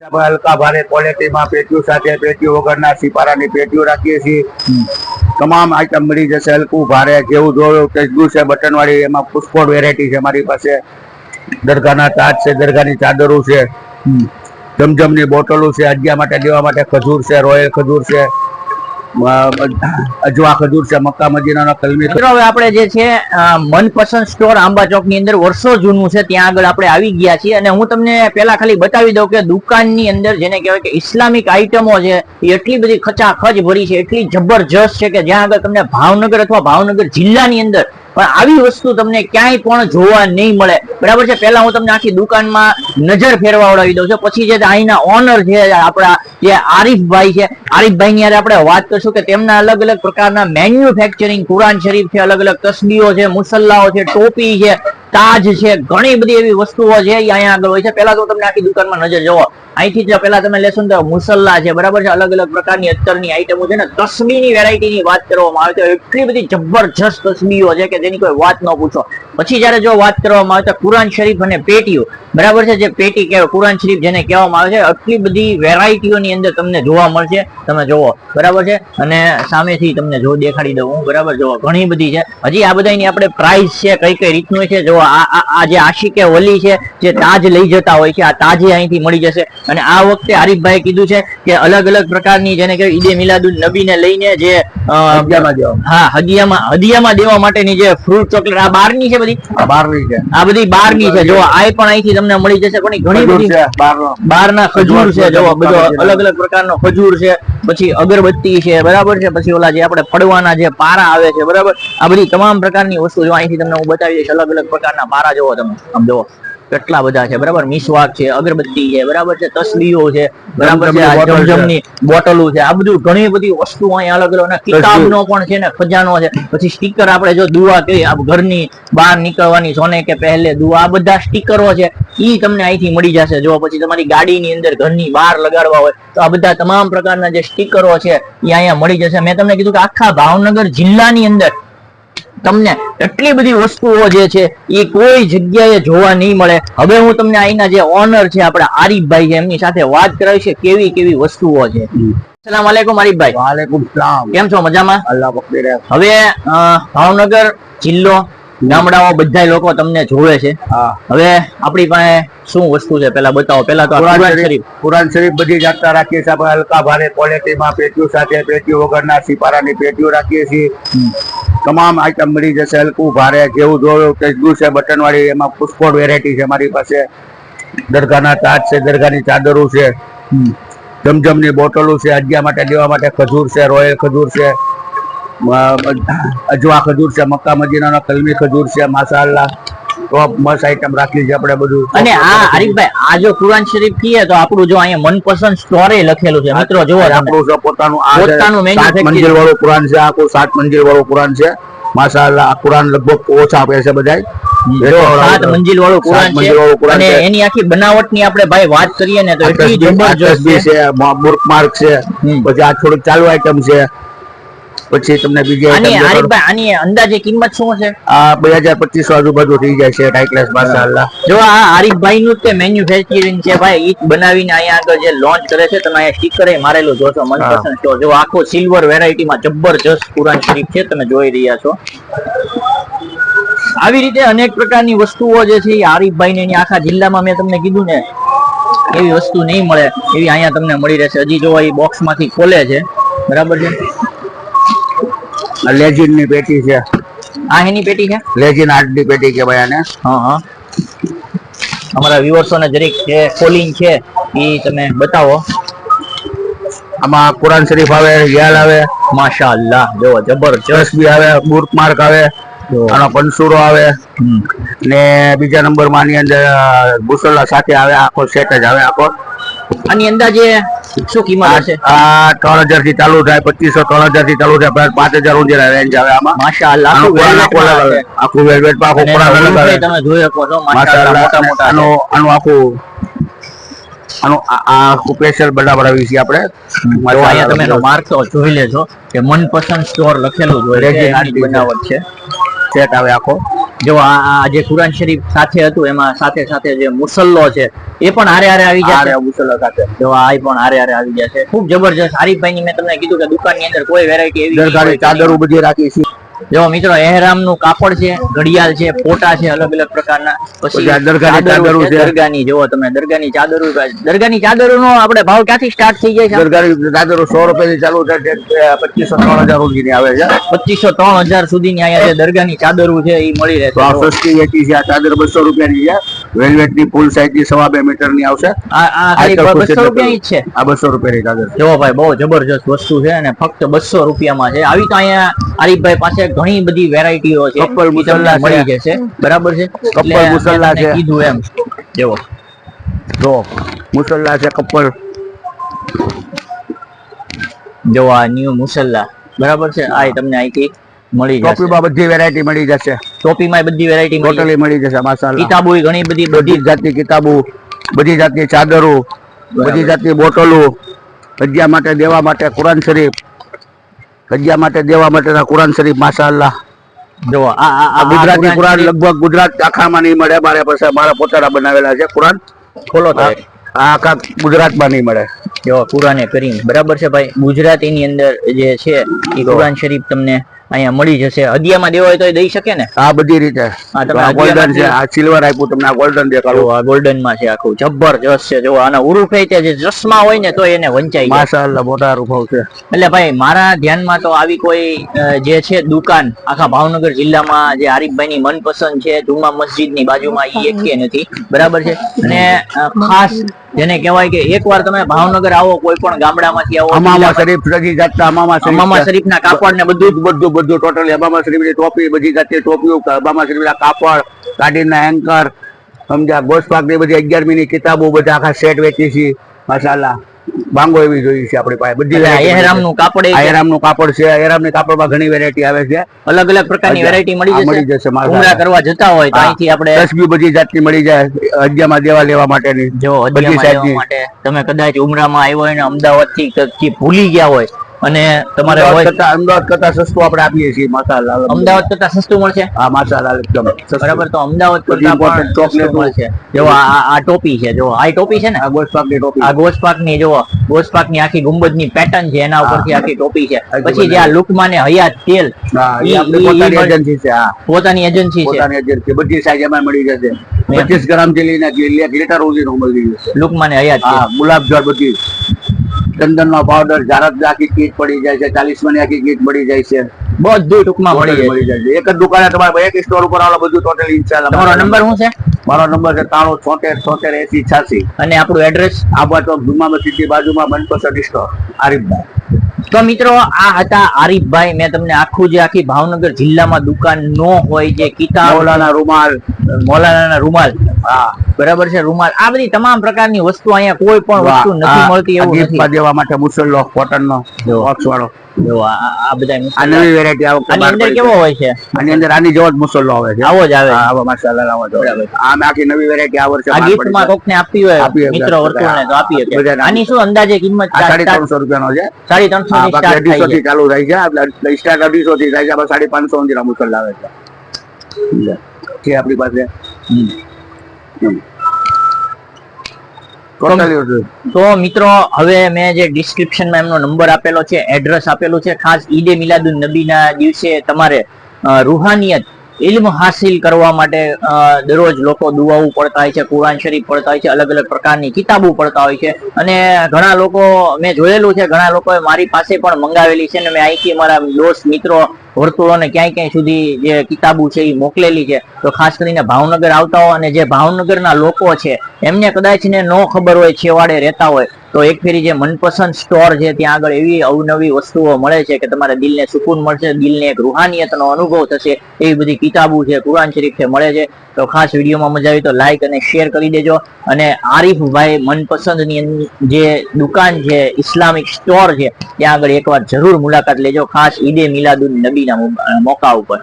હલકા ભારે ક્વોલિટીમાં પેટીઓ સાથે પેટીઓ વગરના સિપારાની પેટીઓ રાખીએ છીએ. તમામ આઈટમ મળી જશે. હલકું ભારે જેવું જોયું તેજું છે, બટન વાળી. એમાં પુષ્પોડ વેરાયટી છે મારી પાસે. દરગાહના તાજ છે, દરગાહની ચાદરો છે, જમજમની બોટલો છે, અજ્ઞા માટે દેવા માટે ખજૂર છે, રોયલ ખજૂર છે, અજવા ખજૂર છે, મક્કા મદીનાનો કલમી. હવે આપણે જે છે મનપસંદ સ્ટોર આંબા ચોક ની અંદર વર્ષો જૂનું છે, ત્યાં આગળ આપણે આવી ગયા છીએ. અને હું તમને પેલા ખાલી બતાવી દઉં કે દુકાનની અંદર જેને કહેવાય કે ઇસ્લામિક આઈટમો છે એ એટલી બધી ખચાખચ ભરી છે, એટલી જબરજસ્ત છે કે જ્યાં આગળ તમને ભાવનગર અથવા ભાવનગર જિલ્લાની અંદર પણ આવી વસ્તુ તમને ક્યાંય પણ જોવા નહીં મળે. બરાબર છે. પહેલા હું તમને આખી દુકાનમાં નજર ફેરવાવડાવી દઉં છું, પછી જે અહીંના ઓનર છે આપણા જે આરીફભાઈ છે, આરીફભાઈ ની આપણે વાત કરશું કે તેમના અલગ અલગ પ્રકારના મેન્યુફેક્ચરિંગ, કુરાન શરીફ છે, અલગ અલગ તસ્બીઓ છે, મુસલ્લાઓ છે, ટોપી છે, તાજ છે, ઘણી બધી એવી વસ્તુઓ છે અહીંયા આગળ હોય છે. પહેલા તો તમને આખી દુકાનમાં નજર જોવો. અહીંથી જ પેલા તમે લેશો તો મુસલ્લા છે, બરાબર છે, અલગ અલગ પ્રકારની અત્તરની આઈટમો છે ને તસ્બીની વેરાયટીની વાત કરવામાં આવે તો એટલી બધી જબરજસ્ત તસ્બીઓ છે કે જેની કોઈ વાત ન પૂછો. પછી જયારે જો વાત કરવામાં આવે તો કુરાન શરીફ અને પેટીઓ, બરાબર છે, જે પેટી કહેવાય કુરાન શરીફ જેને કહેવામાં આવે છે, આટલી બધી વેરાયટીઓની અંદર તમને જોવા મળશે. તમે જોવો, બરાબર છે. અને સામેથી તમને જો દેખાડી દઉં હું, બરાબર, જોવો ઘણી બધી છે. હજી આ બધાની આપણે પ્રાઇસ છે કઈ કઈ રીતનું છે. જો આ જે આશિકે વલી છે, જે તાજ લઈ જતા હોય છે, આ તાજે અહીંથી મળી જશે. અને આ વખતે આરીફભાઈ કીધું છે કે અલગ અલગ પ્રકારની જેને કહેવાય ઈદે મિલાદુન નબીને લઈને જે હદિયામાં દેવા માટેની જે ફ્રૂટ ચોકલેટ આ બહારની છે, બધી બહારની છે, આ બધી બહારની છે. જો આ પણ અહીંથી તમને મળી જશે. પણ ઘણી બધી બહારના ખજૂર છે, જો બધો અલગ અલગ પ્રકારનો ખજૂર છે, પછી અગરબત્તી છે, બરાબર છે, પછી ઓલા જે આપણે પડવાના જે પારા આવે છે, બરાબર, આ બધી તમામ પ્રકારની વસ્તુ જો અહીંથી તમને હું બતાવી દઈશ. અલગ અલગ પ્રકારના પારા જોવો તમે, આમ જોવો કેટલા બધા છે, બરાબર, મિસવાક છે, અગરબત્તી છે, બરાબર છે, તસ્બીઓ છે, બરાબર છે, જમજમની બોટલો છે, આ બધું ઘણી બધી વસ્તુ અહીંયા અલગ અલગ. કિતાબનો પણ છે ને ખજાનો છે. પછી સ્ટીકર આપણે જો દુઆ કરી ઘરની બહાર નીકળવાની, સોને કે પહેલે દુઆ, આ બધા સ્ટીકરો છે ઈ તમને અહીંથી મળી જશે. જો પછી તમારી ગાડીની અંદર ઘરની બહાર લગાડવા હોય તો આ બધા તમામ પ્રકારના જે સ્ટીકરો છે એ અહીંયા મળી જશે. મેં તમને કીધું કે આખા ભાવનગર જિલ્લાની અંદર તમને એટલી બધી વસ્તુઓ જે છે એ કોઈ જગ્યાએ જોવા નહીં મળે. હવે હું તમને અહીંના જે ઓનર છે આપણા આરીફભાઈ છે એમની સાથે વાત કરાવી છે કેવી કેવી વસ્તુઓ છે. અસલામ વાલેકુમ આરીફભાઈ. વાલેકુમ સલામ. કેમ છો? મજામાં? અલ્લાહ પકડી રહે. હવે ભાવનગર જિલ્લો, ગામડાઓ બધા લોકો તમને જોવે છે. હવે આપણી પાસે શું વસ્તુ છે પેલા બતાવો. પેલા તો કુરાન શરીફ બધી જાતના રાખીએ છીએ આપણે. હલકા ભારે ક્વોલિટીમાં પેટીઓ સાથે પેટીઓ વગરના સિપારાની પેટીઓ રાખીએ છીએ. તમામ આઈટમ મળી જશે. હલકું ભારે જેવું જોયું તેજું છે, બટન વાળી. એમાં પુષ્પોડ વેરાયટી છે મારી પાસે. દરગાહના તાજ છે, દરગાહની ચાદરો છે, જમજમની બોટલો છે, અજ્ઞા માટે દેવા માટે ખજૂર છે, રોયલ ખજૂર છે, અજવા ખજૂર છે, મક્કા મદીનાનો કલમી ખજૂર છે. માશાઅલ્લાહ ટોપ મસ્ત આઈટમ રાખી છે આપણે બધું. અને આ આરીફભાઈ આ જો કુરાન શરીફ કીએ તો આપણું જો અહીંયા મનપસંદ સ્ટોરે લખેલું છે મિત્રો. જો આપણું પોતાનું મંજિલ વાળું કુરાન છે. આખું 7 મંજિલ વાળું કુરાન છે. માશાઅલ્લાહ આ કુરાન લગભગ ઓછા આપે છે બધા. 7 મંજિલ વાળું કુરાન છે. અને એની આખી બનાવટ ની આપણે ભાઈ વાત કરીએ ને તો એટલી જબરજસ્ત છે. બુકમાર્ક છે, પછી આ થોડુંક ચાલુ આઈટમ છે. પછી તમને બીજી આની અંદાજે કિંમત શું છે? આ 2200 આજુબાજુ થઈ જાય છે. હાઈ ક્લાસ માશાઅલ્લાહ. જો આ આરીફભાઈ નું તે મેન્યુફેક્ચરિંગ છે ભાઈ, ઈ બનાવીને અહીંયા આગળ જે લોન્ચ કરે છે. તમે અહીંયા સ્ટીકર મારેલું જોશો મનપસંદ સ્ટોર. જો આખો સિલ્વર વેરાયટીમાં જબરજસ્ત કુરાન શરીફ છે, તમે જોઈ રહ્યા છો. આવી રીતે અનેક પ્રકારની વસ્તુઓ જે છે એ આરીફભાઈ ને આખા જિલ્લામાં મેં તમને કીધું ને એવી વસ્તુ નહીં મળે એવી અહીંયા તમને મળી રહેશે. હજી જો એ બોક્સ માંથી ખોલે છે, બરાબર છે. લેજિન ની પેટી છે. આ એની પેટી છે, લેજિન આર્ટ ની પેટી કે ભાઈ આને. હા, અમારા વ્યુઅર્સો ને જરીક જે કોલિંગ છે એ તમે બતાવો. આમાં કુરાન શરીફ આવે, યાલ આવે, માશાઅલ્લાહ જો જબરજસ્ત બી આવે, બુકમાર્ક આવે, આનો પંસુરો આવે, ને બીજા નંબરમાં આની અંદર મુસલ્લા સાથે આવે. આખો સેટ જ આવે આખો. આની અંદાજે શું કિંમત હશે? આ 3000 થી ચાલુ થાય, 2500 3000 થી ચાલુ થાય, 5000 સુધી રેન્જ આવે આમાં. માશાઅલ્લાહ આખું વેલ્વેટ આખું કુરાન અલગ આવે. તમે જોઈ શકો છો માશાઅલ્લાહ મોટા મોટા. આનું આખું સ્પેશિયલ બનાવડાવી છે આપણે. અહીંયા તમે માર્ક તો જોઈ લેજો કે મનપસંદ સ્ટોર લખેલું જ હોય. બનાવટ છે, સેટ આવે આખો. જો આ જે કુરાન શરીફ સાથે હતું એમાં સાથે સાથે જે મુસલ્લો છે એ પણ હારે હારે આવી જશે. મુસલ્લા સાથે જો આ પણ હારે હારે આવી જશે. ખૂબ જબરજસ્ત. આરીફભાઈ ની મેં તમને કીધું કે દુકાનની અંદર કોઈ વેરાયટી એવી દરગાહની ચાદરો બધી રાખી છે. જો મિત્રો એહરામ નું કાપડ છે, ઘડિયાળ છે, ફોટા છે અલગ અલગ પ્રકારના. પછી દરગાહની ચાદરો છે. દરગાહની જોવો તમે, દરગાહની ચાદરો. દરગાહની ચાદરો નો આપણે ભાવ ક્યાંથી સ્ટાર્ટ થઈ જાય છે? દરગાહની ચાદરો 100 રૂપિયાથી ચાલુ થાય છે, 2500-3000 સુધીની આવે છે. 2500-3000 સુધીની અહીંયા જે દરગાહની ચાદરો છે એ મળી રહેશે. તો સસ્તી વેચી છે. આ ચાદર 200 રૂપિયાની છે. વેલ્વેટ ની ફૂલ સાઈઝ ની 2.5 મીટર ની આવશે. આ ખાલી 200 રૂપિયાની જ છે. આ 200 રૂપિયાની ચાદર જો ભાઈ બહુ જબરજસ્ત વસ્તુ છે અને ફક્ત 200 રૂપિયામાં છે. આવી તો અહીંયા આરીફભાઈ પાસે ઘણી બધી વેરાયટીઓ છે. કપલ મુસલ્લા મળી જશે. બરાબર છે. કપલ મુસલ્લા છે. કીધું એમ જેવો જો મુસલ્લા છે કપલ. જો આ ન્યુ મુસલ્લા બરાબર છે. આ તમને અહીંથી મળી જશે. ટોપીમાં બધી વેરાયટી મળી જશે. ટોપીમાં બધી વેરાયટી ટોટલી મળી જશે. માશાઅલ્લાહ. કિતાબો ઘણી બધી જાતની કિતાબો, બધી જાતની ચાદરો, બધી જાતની બોટલો, હજ્જા માટે દેવા માટે કુરાન શરીફ, હજ્જા માટે દેવા માટેના કુરાન શરીફ. માશાઅલ્લાહ. જો આ ગુજરાતી કુરાન લગભગ ગુજરાત આખામાં નહીં મળે. મારે પાસે મારા પોતાના બનાવેલા છે કુરાન. ખોલો તો આ આખા ગુજરાતમાં નહીં મળે. જો કુરાને કરીમ બરાબર છે ભાઈ. ગુજરાતીની અંદર જે છે એ કુરાન શરીફ તમને અહીંયા મળી જશે. હદિયામાં દેવા હોય તો એ દઈ શકે ને? આ બધી રીતે. ગોલ્ડન છે. આ સિલ્વર આપ્યું તમને. આ ગોલ્ડન દેખાડું. આ ગોલ્ડન માં છે. આખું જબરજસ્ત છે. જો આના ઉરુફે છે જે ચશ્મા હોય ને તો એને વંચાઈ જાય. માશાઅલ્લાહ મોટા રૂપાવ છે. એટલે ભાઈ મારા ધ્યાનમાં તો આવી કોઈ જે છે દુકાન આખા ભાવનગર જિલ્લામાં જે આરીફભાઈ ની મનપસંદ છે જુમ્મા મસ્જિદ ની બાજુમાં ઈ એકે નથી. બરાબર છે. અને ખાસ જેને કહેવાય કે એકવાર તમે ભાવનગર આવો, કોઈ પણ ગામડામાંથી આવો, અમામા શરીફ બધી જાતના અમામા શરીફ ના કાપડ ને બધું બધું ટોટલી અમામા શરીફની ટોપી, બધી જાતની ટોપીઓ, અમામા શરીફના કાપડ, ગાડીના એન્કર, સમજ્યા, ગોસપાક ની બધી 11મી ની કિતાબો બધા આખા સેટ વેચી છે. માશાઅલ્લાહ. બાંગો એવી જોઈ છે આપણી પાસે. બધી એહરામ નું કાપડ, એહરામ નું કાપડ છે. એહરામ ની કાપડમાં ઘણી વેરાયટી આવે છે. અલગ અલગ પ્રકારની વેરાયટી મળી જશે. ઉમરા કરવા જતા હોય તો અહીંથી આપણે તસબીહ બધી જાતની મળી જાય. હજ્જામાં દેવા લેવા માટેની. જો હજ્જામાં લેવા માટે તમે કદાચ ઉમરામાં આવ્યો હોય ને અમદાવાદ થી ભૂલી ગયા હોય અને તમારે અમદાવાદ કરતા સસ્તું આપણે આપીએ છીએ. માશાઅલ્લાહ. અમદાવાદ કરતા સસ્તું મળશે. હા માશાઅલ્લાહ એકદમ બરાબર. તો અમદાવાદ કરતા પણ ચોકલેટ મળશે. જો આ ટોપી છે. જો આ ટોપી છે ને, આ ગોસપાક ની ટોપી. આ ગોસપાક ની જો ગોસપાક ની આખી ગુંબદ ની પેટર્ન છે એના ઉપરથી આખી ટોપી છે. પછી જે આ લુકમાન ને હયાત તેલ પોતાની એજન્સી છે. પોતાની એજન્સી છે. પોતાની એજન્સી. બધી સાઈઝ એમાં મળી જશે. 25 ગ્રામ થી લઈને 1 લીટર સુધી મળી જશે. લુકમાન ને હયાત. હા ગુલાબ જળ બધી. ચંદન નો પાવડર, જારત આખી કીટ પડી જાય છે. 40 ની આખી કીટ મળી જાય છે. બધું ટૂંકમાં મળી જાય છે. એક જ દુકાને તમારે એક સ્ટોર ઉપર આવો બધું ટોટલ ઇન્શાલ્લાહ. તમારો નંબર શું છે? મારો નંબર છે 9376 અને આપણું એડ્રેસ આબા ચોક જુમ્મા મસ્જિદ ની બાજુમાં મનપસંદ સ્ટોર આરીફભાઈ. તો મિત્રો આ હતા આરીફભાઈ. મેં તમને આખું જે આખી ભાવનગર જિલ્લામાં દુકાન નો હોય જે કિતાબ, મૌલાના રૂમાલ, મૌલાના રૂમાલ, હા બરાબર છે, રૂમાલ, આ બધી તમામ પ્રકારની વસ્તુ અહીંયા કોઈ પણ વસ્તુ નથી મળતી એવું નથી. દેવા માટે મુસલ્લો કોટન નો બોક્સ વાળો. જો આ બધા આ નવી વેરાયટી આવે. આની અંદર કેવો હોય છે? આની અંદર આની જેવો જ મુસલ્લો આવે છે. આવો જ આવે. આવો માશાઅલ્લાહ આવો જ. આમ આખી નવી વેરાયટી આ વર્ષે આ ગિફ્ટમાં કોકને આપી હોય મિત્રો વર્તુળને તો આપી શકે. આની શું અંદાજે કિંમત? 350 રૂપિયાનો છે. 350 ની સ્ટાર્ટ થાય છે. થી ચાલુ થાય છે. એટલે સ્ટાર્ટ 250 થી થાય છે. 550 સુધીના મુસલ્લા આવે છે આપણી પાસે. તો મિત્રો હવે મેં જે ડિસ્ક્રિપ્શનમાં એમનો નંબર આપેલો છે, એડ્રેસ આપેલું છે. ખાસ ઈદે મિલાદુન નબી ના દિવસે તમારે રૂહાનિયત ઇલ્મ હાસિલ કરવા માટે દરરોજ લોકો દુઆઓ પડતા હોય છે, કુરાન શરીફ પડતા હોય છે, અલગ અલગ પ્રકારની કિતાબો પડતા હોય છે. અને ઘણા લોકો મેં જોયેલું છે, ઘણા લોકોએ મારી પાસે પણ મંગાવેલી છે અને મેં અહીંથી મારા દોસ્ત મિત્રો વર્તુળોને ક્યાંય ક્યાંય સુધી જે કિતાબો છે એ મોકલેલી છે. તો ખાસ કરીને ભાવનગર આવતા હોય અને જે ભાવનગરના લોકો છે એમને કદાચ ને ન ખબર હોય, છેવાડે રહેતા હોય, તો એક ફેરી જે મનપસંદ સ્ટોર છે ત્યાં આગળ એવી અવનવી વસ્તુઓ મળે છે કે તમારા દિલને સુકૂન મળશે, દિલને એક રૂહાનિયતનો અનુભવ થશે. એવી બધી કિતાબો છે, કુરાન શરીફ છે મળે છે. તો ખાસ વિડીયોમાં મજા આવી તો લાઈક અને શેર કરી દેજો. અને આરીફભાઈ મનપસંદની જે દુકાન છે, ઇસ્લામિક સ્ટોર છે, ત્યાં આગળ એકવાર જરૂર મુલાકાત લેજો, ખાસ ઈદે મિલાદુન નબીના મોકા ઉપર.